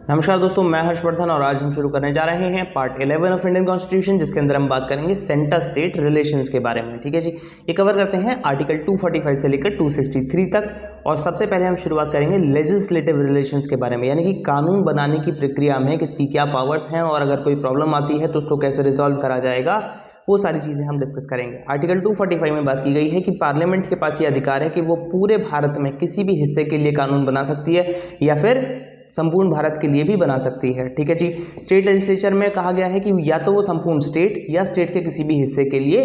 नमस्कार दोस्तों, मैं हर्षवर्धन और आज हम शुरू करने जा रहे हैं पार्ट 11 ऑफ इंडियन कॉन्स्टिट्यूशन, जिसके अंदर हम बात करेंगे सेंटर स्टेट रिलेशंस के बारे में। ठीक है जी, ये कवर करते हैं आर्टिकल 245 से लेकर 263 तक। और सबसे पहले हम शुरुआत करेंगे लेजिस्लेटिव रिलेशंस के बारे में, यानी कि कानून बनाने की प्रक्रिया में किसकी क्या पावर्स हैं और अगर कोई प्रॉब्लम आती है तो उसको कैसे रिजॉल्व करा जाएगा, वो सारी चीज़ें हम डिस्कस करेंगे। आर्टिकल 245 में बात की गई है कि पार्लियामेंट के पास ये अधिकार है कि वो पूरे भारत में किसी भी हिस्से के लिए कानून बना सकती है या फिर संपूर्ण भारत के लिए भी बना सकती है। ठीक है जी, स्टेट लेजिस्लेचर में कहा गया है कि या तो वो संपूर्ण स्टेट या स्टेट के किसी भी हिस्से के लिए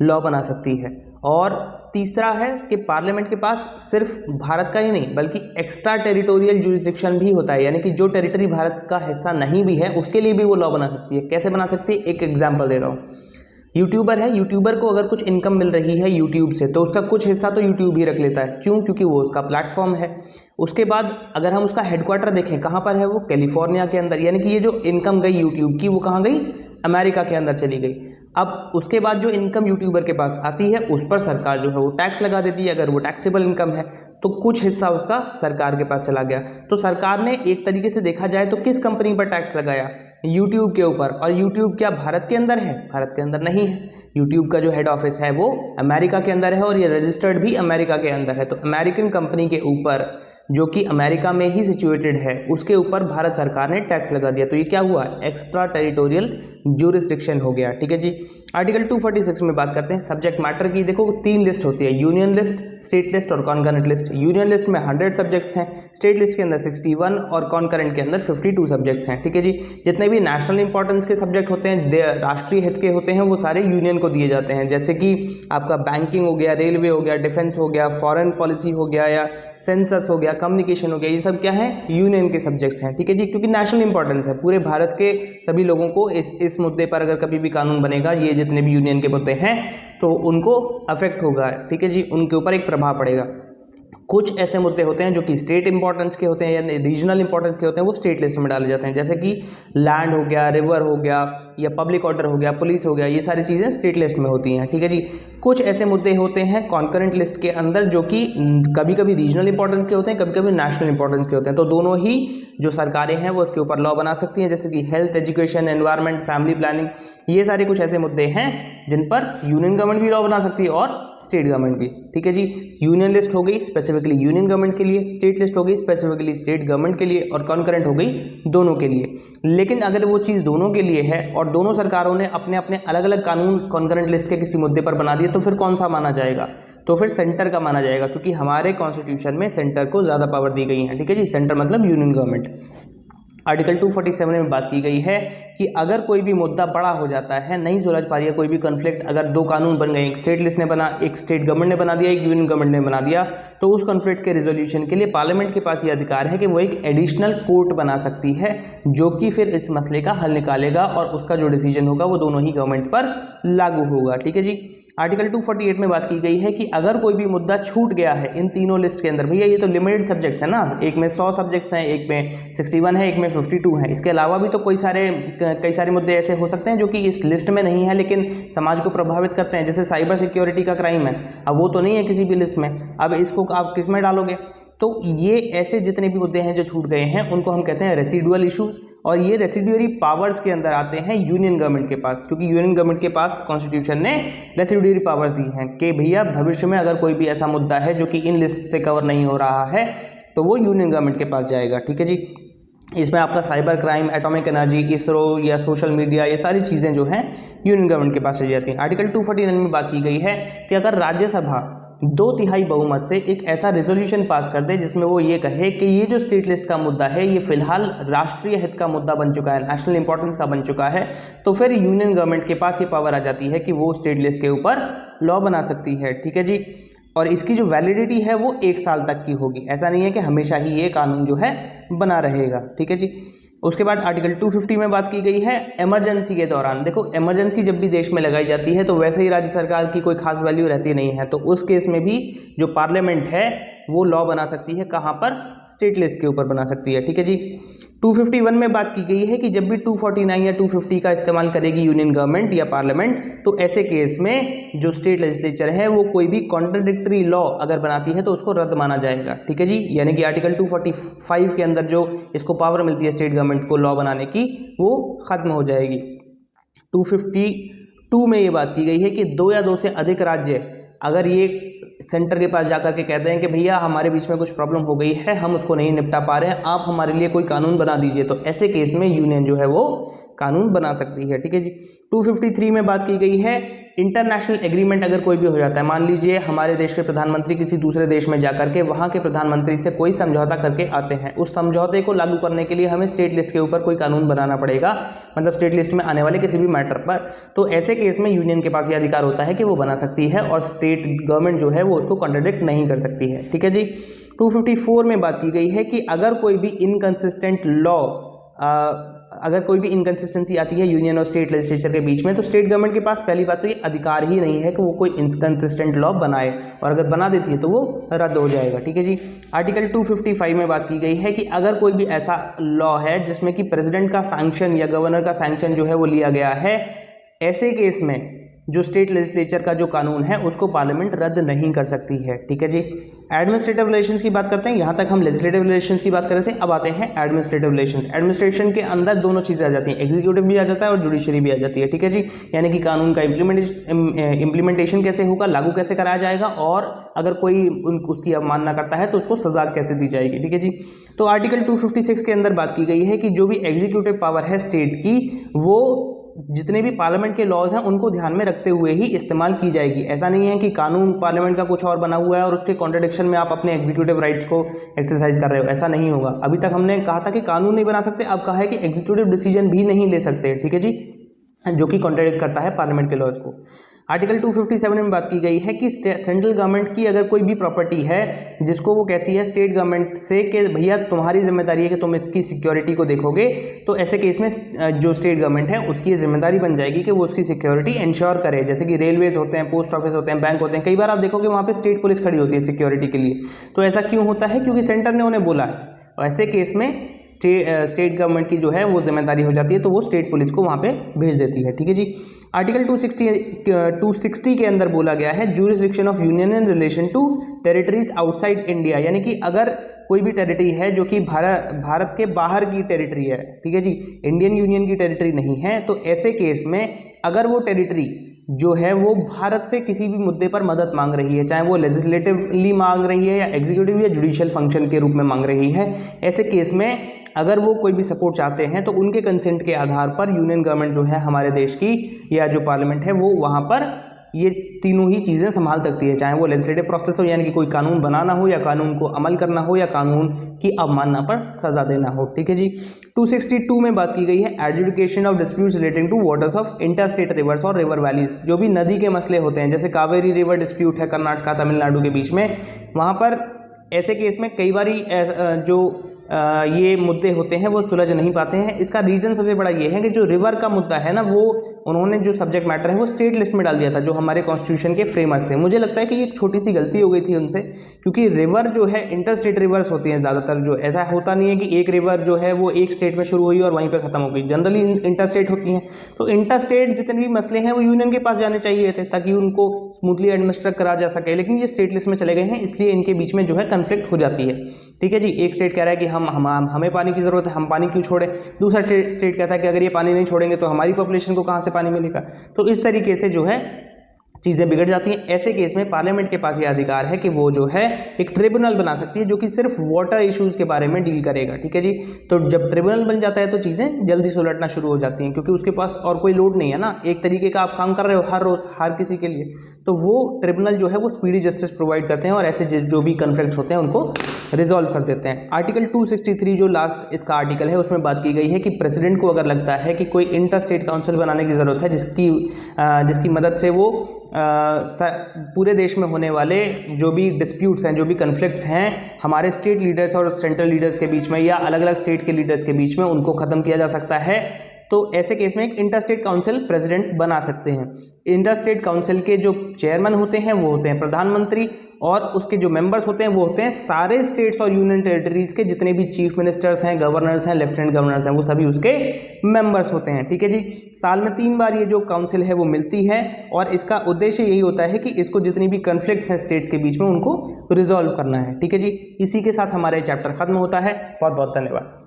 लॉ बना सकती है। और तीसरा है कि पार्लियामेंट के पास सिर्फ भारत का ही नहीं बल्कि एक्स्ट्रा टेरिटोरियल जुरिसडिक्शन भी होता है, यानी कि जो टेरिटरी भारत का हिस्सा नहीं भी है उसके लिए भी वो लॉ बना सकती है। कैसे बना सकती है, एक एग्जाम्पल दे रहा हूँ। यूट्यूबर है, यूट्यूबर को अगर कुछ इनकम मिल रही है यूट्यूब से तो उसका कुछ हिस्सा तो यूट्यूब ही रख लेता है। क्यों? क्योंकि वो उसका प्लेटफॉर्म है। उसके बाद अगर हम उसका हेडक्वार्टर देखें, कहाँ पर है वो? कैलिफोर्निया के अंदर। यानी कि ये जो इनकम गई यूट्यूब की वो कहाँ गई? अमेरिका के अंदर चली गई। अब उसके बाद जो इनकम यूट्यूबर के पास आती है उस पर सरकार जो है वो टैक्स लगा देती है। अगर वो टैक्सेबल इनकम है तो कुछ हिस्सा उसका सरकार के पास चला गया। तो सरकार ने एक तरीके से देखा जाए तो किस कंपनी पर टैक्स लगाया? यूट्यूब के ऊपर। और यूट्यूब क्या भारत के अंदर है? भारत के अंदर नहीं है। यूट्यूब का जो हेड ऑफिस है वो अमेरिका के अंदर है और ये रजिस्टर्ड भी अमेरिका के अंदर है। तो अमेरिकन कंपनी के ऊपर, जो कि अमेरिका में ही सिचुएटेड है, उसके ऊपर भारत सरकार ने टैक्स लगा दिया। तो ये क्या हुआ? एक्स्ट्रा टेरिटोरियल ज्यूरिसडिक्शन हो गया। ठीक है जी, आर्टिकल 246 में बात करते हैं सब्जेक्ट मैटर की। देखो 3 लिस्ट होती है, यूनियन लिस्ट, स्टेट लिस्ट और कॉन्करेंट लिस्ट। यूनियन लिस्ट में 100 सब्जेक्ट्स हैं, स्टेट लिस्ट के अंदर 61 और कॉन्करेंट के अंदर 52 सब्जेक्ट्स हैं। ठीक है जी, जितने भी नेशनल इंपॉर्टेंस के सब्जेक्ट होते हैं, राष्ट्रीय हित के होते हैं, वो सारे यूनियन को दिए जाते हैं। जैसे कि आपका बैंकिंग हो गया, रेलवे हो गया, डिफेंस हो गया, फॉरेन पॉलिसी हो गया या सेंसस हो गया, कम्युनिकेशन हो गया, ये सब क्या है? यूनियन के सब्जेक्ट्स हैं। ठीक है जी, क्योंकि नेशनल इंपॉर्टेंस है, पूरे भारत के सभी लोगों को इस मुद्दे पर अगर कभी भी कानून बनेगा, ये जितने भी यूनियन के मुद्दे हैं तो उनको अफेक्ट होगा। ठीक है जी, उनके ऊपर एक प्रभाव पड़ेगा। कुछ ऐसे मुद्दे होते हैं जो कि स्टेट इंपॉर्टेंस के होते हैं या रीजनल इंपॉर्टेंस के होते हैं, वो स्टेट लिस्ट में डाले जाते हैं। जैसे कि लैंड हो गया, रिवर हो गया या पब्लिक ऑर्डर हो गया, पुलिस हो गया, ये सारी चीज़ें स्टेट लिस्ट में होती हैं। ठीक है जी, कुछ ऐसे मुद्दे होते हैं कॉन्करेंट लिस्ट के अंदर जो कि कभी कभी रीजनल इंपॉर्टेंस के होते हैं, कभी कभी नेशनल इंपॉर्टेंस के होते हैं। तो दोनों ही जो सरकारें हैं वो उसके ऊपर लॉ बना सकती हैं, जैसे कि health, education, environment, family planning, ये सारे कुछ ऐसे मुद्दे हैं जिन पर यूनियन गवर्नमेंट भी लॉ बना सकती है और स्टेट गवर्नमेंट भी। ठीक है जी, यूनियन लिस्ट हो गई स्पेसिफिकली यूनियन गवर्नमेंट के लिए, स्टेट लिस्ट हो गई स्पेसिफिकली स्टेट गवर्नमेंट के लिए और कॉन्करेंट हो गई दोनों के लिए। लेकिन अगर वो चीज़ दोनों के लिए है और दोनों सरकारों ने अपने अपने अलग अलग कानून कॉन्करेंट लिस्ट के किसी मुद्दे पर बना दिए तो फिर कौन सा माना जाएगा? तो फिर सेंटर का माना जाएगा, क्योंकि हमारे कॉन्स्टिट्यूशन में सेंटर को ज़्यादा पावर दी गई है। ठीक है जी, सेंटर मतलब यूनियन गवर्नमेंट। आर्टिकल 247 में बात की गई है कि अगर कोई भी मुद्दा बड़ा हो जाता है, नहीं सुलझ पा रही है कोई भी कॉन्फ्लिक्ट, अगर 2 कानून बन गए, एक स्टेट लिस्ट ने बना, एक स्टेट गवर्नमेंट ने बना दिया, एक यूनियन गवर्नमेंट ने बना दिया, तो उस कॉन्फ्लिक्ट के रिजोल्यूशन के लिए पार्लियामेंट के पास ये अधिकार है कि वो एक एडिशनल कोर्ट बना सकती है जो कि फिर इस मसले का हल निकालेगा और उसका जो डिसीजन होगा वो दोनों ही गवर्नमेंट्स पर लागू होगा। ठीक है जी, आर्टिकल 248 में बात की गई है कि अगर कोई भी मुद्दा छूट गया है इन तीनों लिस्ट के अंदर, भैया ये तो लिमिटेड सब्जेक्ट्स है ना, एक में 100 सब्जेक्ट्स हैं, एक में 61 है, एक में 52 है। इसके अलावा भी तो कई सारे मुद्दे ऐसे हो सकते हैं जो कि इस लिस्ट में नहीं है लेकिन समाज को प्रभावित करते हैं। जैसे साइबर सिक्योरिटी का क्राइम है, अब वो तो नहीं है किसी भी लिस्ट में, अब इसको आप किस में डालोगे? तो ये ऐसे जितने भी मुद्दे हैं जो छूट गए हैं उनको हम कहते हैं रेसिडुअल इश्यूज, और ये रेसिडुअरी पावर्स के अंदर आते हैं यूनियन गवर्नमेंट के पास, क्योंकि यूनियन गवर्नमेंट के पास कॉन्स्टिट्यूशन ने रेसिडुअरी पावर्स दी हैं कि भैया भविष्य में अगर कोई भी ऐसा मुद्दा है जो कि इन लिस्ट से कवर नहीं हो रहा है तो वो यूनियन गवर्नमेंट के पास जाएगा। ठीक है जी, इसमें आपका cyber crime, atomic energy, ISRO या सोशल मीडिया, ये सारी चीज़ें जो हैं यूनियन गवर्नमेंट के पास चली जाती हैं। आर्टिकल 249 में बात की गई है कि अगर राज्यसभा 2/3 बहुमत से एक ऐसा रेजोल्यूशन पास कर दे जिसमें वो ये कहे कि ये जो स्टेट लिस्ट का मुद्दा है ये फिलहाल राष्ट्रीय हित का मुद्दा बन चुका है, नेशनल इंपॉर्टेंस का बन चुका है, तो फिर यूनियन गवर्नमेंट के पास ये पावर आ जाती है कि वो स्टेट लिस्ट के ऊपर लॉ बना सकती है। ठीक है जी, और इसकी जो वैलिडिटी है वो 1 साल तक की होगी। ऐसा नहीं है कि हमेशा ही ये कानून जो है बना रहेगा। ठीक है जी, उसके बाद आर्टिकल 250 में बात की गई है इमरजेंसी के दौरान। देखो इमरजेंसी जब भी देश में लगाई जाती है तो वैसे ही राज्य सरकार की कोई खास वैल्यू रहती नहीं है, तो उस केस में भी जो पार्लियामेंट है वो लॉ बना सकती है। कहाँ पर? स्टेट लिस्ट के ऊपर बना सकती है। ठीक है जी, 251 में बात की गई है कि जब भी 249 या 250 का इस्तेमाल करेगी यूनियन गवर्नमेंट या पार्लियामेंट, तो ऐसे केस में जो स्टेट लेजिस्लेचर है वो कोई भी कॉन्ट्राडिक्टरी लॉ अगर बनाती है तो उसको रद्द माना जाएगा। ठीक है जी, यानी कि आर्टिकल 245 के अंदर जो इसको पावर मिलती है स्टेट गवर्नमेंट को लॉ बनाने की, वो खत्म हो जाएगी। 252 में ये बात की गई है कि 2 या 2 से अधिक राज्य अगर ये सेंटर के पास जाकर के कहते हैं कि भैया हमारे बीच में कुछ प्रॉब्लम हो गई है, हम उसको नहीं निपटा पा रहे हैं, आप हमारे लिए कोई कानून बना दीजिए, तो ऐसे केस में यूनियन जो है वो कानून बना सकती है। ठीक है जी। 253 में बात की गई है इंटरनेशनल एग्रीमेंट अगर कोई भी हो जाता है, मान लीजिए हमारे देश के प्रधानमंत्री किसी दूसरे देश में जाकर के वहाँ के प्रधानमंत्री से कोई समझौता करके आते हैं, उस समझौते को लागू करने के लिए हमें स्टेट लिस्ट के ऊपर कोई कानून बनाना पड़ेगा, मतलब स्टेट लिस्ट में आने वाले किसी भी मैटर पर। तो ऐसे केस में यूनियन के पास ये अधिकार होता है कि वो बना सकती है और स्टेट गवर्नमेंट जो है वो उसको कॉन्ट्रडिक्ट नहीं कर सकती है। ठीक है जी। 254 में बात की गई है कि अगर कोई भी इनकंसिस्टेंट लॉ, अगर कोई भी इनकंसिस्टेंसी आती है यूनियन और स्टेट लेजिस्लेचर के बीच में, तो स्टेट गवर्नमेंट के पास पहली बात तो ये अधिकार ही नहीं है कि वो कोई इनकंसिस्टेंट लॉ बनाए, और अगर बना देती है तो वो रद्द हो जाएगा। ठीक है जी। आर्टिकल 255 में बात की गई है कि अगर कोई भी ऐसा लॉ है जिसमें कि प्रेसिडेंट का सैंक्शन या गवर्नर का सैंक्शन जो है वो लिया गया है, ऐसे केस में जो स्टेट लेजिस्लेचर का जो कानून है उसको पार्लियामेंट रद्द नहीं कर सकती है। ठीक है जी। एडमिनिस्ट्रेटिव रिलेशंस की बात करते हैं, यहाँ तक हम लेजिस्लेटिव रिलेशंस की बात कर रहे थे, अब आते हैं एडमिनिस्ट्रेटिव रिलेशंस। एडमिनिस्ट्रेशन के अंदर दोनों चीज़ें आ जाती हैं, एग्जीक्यूटिव भी आ जाता है और जुडिशरी भी आ जाती है। ठीक है जी। यानी कि कानून का इम्प्लीमेंटेशन कैसे होगा, लागू कैसे कराया जाएगा, और अगर कोई उसकी अवमानना करता है तो उसको सजा कैसे दी जाएगी। ठीक है जी। तो आर्टिकल 256 के अंदर बात की गई है कि जो भी एग्जीक्यूटिव पावर है स्टेट की, वो जितने भी पार्लियामेंट के लॉज हैं उनको ध्यान में रखते हुए ही इस्तेमाल की जाएगी। ऐसा नहीं है कि कानून पार्लियामेंट का कुछ और बना हुआ है और उसके कॉन्ट्रडिक्शन में आप अपने एग्जीक्यूटिव राइट्स को एक्सरसाइज कर रहे हो, ऐसा नहीं होगा। अभी तक हमने कहा था कि कानून नहीं बना सकते, अब कहा है कि एग्जीक्यूटिव डिसीजन भी नहीं ले सकते। ठीक है जी, जो कि कॉन्ट्रडिक्ट करता है पार्लियामेंट के लॉज को। आर्टिकल 257 में बात की गई है कि सेंट्रल गवर्नमेंट की अगर कोई भी प्रॉपर्टी है जिसको वो कहती है स्टेट गवर्नमेंट से कि भैया तुम्हारी जिम्मेदारी है कि तुम इसकी सिक्योरिटी को देखोगे, तो ऐसे केस में जो स्टेट गवर्नमेंट है उसकी ये जिम्मेदारी बन जाएगी कि वो उसकी सिक्योरिटी इंश्योर करे। जैसे कि रेलवेज होते हैं, पोस्ट ऑफिस होते हैं, बैंक होते हैं, कई बार आप देखोगे वहाँ पे स्टेट पुलिस खड़ी होती है सिक्योरिटी के लिए। तो ऐसा क्यों होता है? क्योंकि सेंटर ने उन्हें बोला है। ऐसे केस में स्टेट गवर्नमेंट की जो है वो जिम्मेदारी हो जाती है, तो वो स्टेट पुलिस को वहाँ पे भेज देती है। ठीक है जी। आर्टिकल 260 के अंदर बोला गया है jurisdiction of union in relation to territories outside India, यानी कि अगर कोई भी टेरिटरी है जो कि भारत के बाहर की टेरिटरी है, ठीक है जी, इंडियन यूनियन की टेरिटरी नहीं है, तो ऐसे केस में अगर वो टेरिटरी जो है वो भारत से किसी भी मुद्दे पर मदद मांग रही है, चाहे वो लेजिस्लेटिवली मांग रही है या एग्जीक्यूटिव या जुडिशियल फंक्शन के रूप में मांग रही है, ऐसे केस में अगर वो कोई भी सपोर्ट चाहते हैं तो उनके कंसेंट के आधार पर यूनियन गवर्नमेंट जो है हमारे देश की या जो पार्लियामेंट है वो वहाँ पर ये तीनों ही चीज़ें संभाल सकती है, चाहे वो लेजिस्लेटिव प्रोसेस हो यानी कि कोई कानून बनाना हो या कानून को अमल करना हो या कानून की अवमानना पर सजा देना हो। ठीक है जी। 262 में बात की गई है adjudication of disputes relating to waters of interstate rivers और रिवर वैलीज, जो भी नदी के मसले होते हैं, जैसे कावेरी रिवर डिस्प्यूट है कर्नाटका तमिलनाडु के बीच में, वहाँ पर ऐसे केस में कई बार जो ये मुद्दे होते हैं वो सुलझ नहीं पाते हैं। इसका रीज़न सबसे बड़ा ये है कि जो रिवर का मुद्दा है ना, वो उन्होंने जो सब्जेक्ट मैटर है वो स्टेट लिस्ट में डाल दिया था, जो हमारे कॉन्स्टिट्यूशन के फ्रेमर्स थे। मुझे लगता है कि ये एक छोटी सी गलती हो गई थी उनसे, क्योंकि रिवर जो है इंटरस्टेट रिवर्स होती हैं ज़्यादातर, जो ऐसा होता नहीं है कि एक रिवर जो है वो एक स्टेट में शुरू हुई और वहीं पर ख़त्म हो गई, जनरली इंटरस्टेट होती हैं। तो इंटरस्टेट जितने भी मसले हैं वो यूनियन के पास जाने चाहिए थे ताकि उनको स्मूथली एडमिनिस्टर करा जा सके, लेकिन ये स्टेट लिस्ट में चले गए हैं, इसलिए इनके बीच में जो है कन्फ्लिक्ट हो जाती है। ठीक है जी। एक स्टेट कह रहा है कि हमें पानी की ज़रूरत है, हम पानी क्यों छोड़ें, दूसरा स्टेट कहता है कि अगर ये पानी नहीं छोड़ेंगे तो हमारी पॉपुलेशन को कहाँ से पानी मिलेगा। तो इस तरीके से जो है चीज़ें बिगड़ जाती हैं। ऐसे केस में पार्लियामेंट के पास ये अधिकार है कि वो जो है एक ट्रिब्यूनल बना सकती है जो कि सिर्फ वाटर इश्यूज़ के बारे में डील करेगा। ठीक है जी। तो जब ट्रिब्यूनल बन जाता है तो चीज़ें जल्दी सुलझना शुरू हो जाती हैं, क्योंकि उसके पास और कोई लोड नहीं है ना, एक तरीके का आप काम कर रहे हो हर रोज़ हर किसी के लिए, तो वो ट्रिब्यूनल जो है वो स्पीडी जस्टिस प्रोवाइड करते हैं और ऐसे जो भी कन्फ्लिक्ट्स होते हैं उनको रिजॉल्व कर देते हैं। आर्टिकल 263 जो लास्ट इसका आर्टिकल है उसमें बात की गई है कि प्रेसिडेंट को अगर लगता है कि कोई इंटर स्टेट काउंसिल बनाने की ज़रूरत है जिसकी मदद से वो पूरे देश में होने वाले जो भी डिस्प्यूट्स हैं, जो भी कन्फ्लिक्ट्स हैं हमारे स्टेट लीडर्स और सेंट्रल लीडर्स के बीच में या अलग अलग स्टेट के लीडर्स के बीच में, उनको ख़त्म किया जा सकता है, तो ऐसे केस में एक इंटर स्टेट काउंसिल प्रेसिडेंट बना सकते हैं। इंटर स्टेट काउंसिल के जो चेयरमैन होते हैं वो होते हैं प्रधानमंत्री, और उसके जो मेंबर्स होते हैं वो होते हैं सारे स्टेट्स और यूनियन टेरिटरीज के जितने भी चीफ मिनिस्टर्स हैं, गवर्नर्स हैं, लेफ्टिनेंट गवर्नर्स हैं, वो सभी उसके मेंबर्स होते हैं। ठीक है जी। साल में 3 बार ये जो काउंसिल है वो मिलती है, और इसका उद्देश्य यही होता है कि इसको जितनी भी कन्फ्लिक्ट्स हैं स्टेट्स के बीच में उनको रिजॉल्व करना है। ठीक है जी। इसी के साथ हमारा चैप्टर खत्म होता है। बहुत बहुत धन्यवाद।